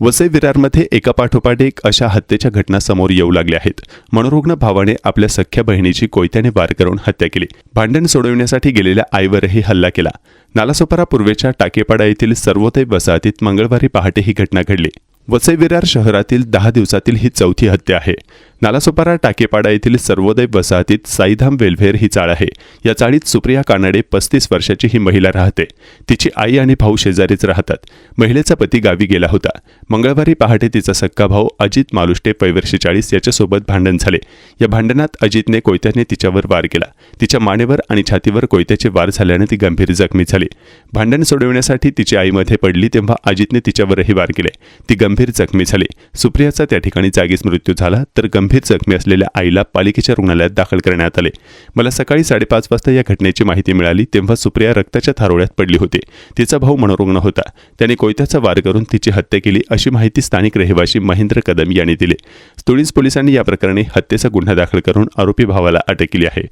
वसई विरारमध्ये एकापाठोपाठ एक अशा हत्येच्या घटना समोर येऊ लागल्या आहेत। मनोरुग्ण भावाने आपल्या सख्ख्या बहिणीची कोयत्याने वार करून हत्या केली। भांडण सोडविण्यासाठी गेलेल्या आईवरही हल्ला केला। नालासोपारा पूर्वेच्या टाकेपाडा येथील सर्वोदय वसाहतीत मंगळवारी पहाटे ही घटना घडली। वसई विरार शहरातील 10 दिवसातील ही चौथी हत्या आहे। नालासोपारा टाकेपाडा येथील सर्वोदय वसाहतीत साईधाम वेलव्हेर ही चाळ आहे। या चाळीत सुप्रिया कानडे 35 वर्षाची ही महिला राहते। तिची आई आणि भाऊ शेजारीच राहतात। महिलेचा पती गावी गेला होता। मंगळवारी पहाटे तिचा सक्का भाऊ अजित मालुष्टे 45 याच्यासोबत भांडण झाले। या भांडणात अजितने कोयत्याने तिच्यावर वार केला। तिच्या मानेवर आणि छातीवर कोयत्याचे वार झाल्याने ती गंभीर जखमी झाली। भांडण सोडविण्यासाठी तिची आईमध्ये पडली तेव्हा अजितने तिच्यावरही वार केले। ती गंभीर जखमी झाली। सुप्रियाचा त्या ठिकाणी जागीच मृत्यू झाला तर गंभीर जखमी असलेल्या आईला पालिकेच्या रुग्णालयात दाखल करण्यात आले। मला सकाळी 5:30 वाजता या घटनेची माहिती मिळाली तेव्हा सुप्रिया रक्ताच्या थारोळ्यात पडली होती। तिचा भाऊ मनोरुग्ण होता। त्याने कोयत्याचा वार करून तिची हत्या केली अशी माहिती स्थानिक रहिवासी महेंद्र कदम यांनी दिली। तुळीज पोलिसांनी या प्रकरणी हत्येचा गुन्हा दाखल करून आरोपी भावाला अटक केली आहे।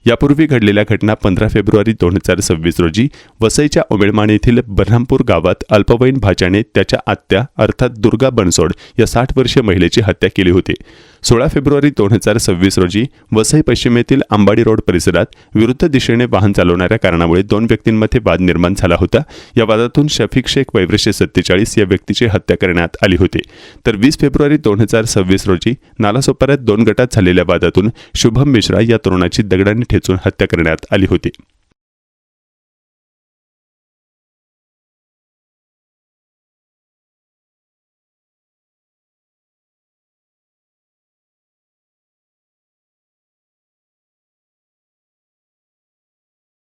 यापूर्वी घडलेल्या घटना 15 फेब्रुवारी 2026 रोजी वसईच्या उमेळमाण येथील बऱ्हामपूर गावात अल्पवयीन भाच्याने त्याच्या आत्या अर्थात दुर्गा बनसोड या 60 वर्षीय महिलेची हत्या केली होती। 16 फेब्रुवारी 2026 रोजी वसई पश्चिमेतील अंबाडी रोड परिसरात विरुद्ध दिशेने वाहन चालवणाऱ्या कारणामुळे 2 व्यक्तींमध्ये वाद निर्माण झाला होता। या वादातून शफीक शेख वय 47 या व्यक्तीची हत्या करण्यात आली होती। तर 20 फेब्रुवारी 2026 रोजी नालासोपाऱ्यात 2 गटात झालेल्या वादातून शुभम मिश्रा या तरुणाची दगडाने ठेचून हत्या करण्यात आली होती।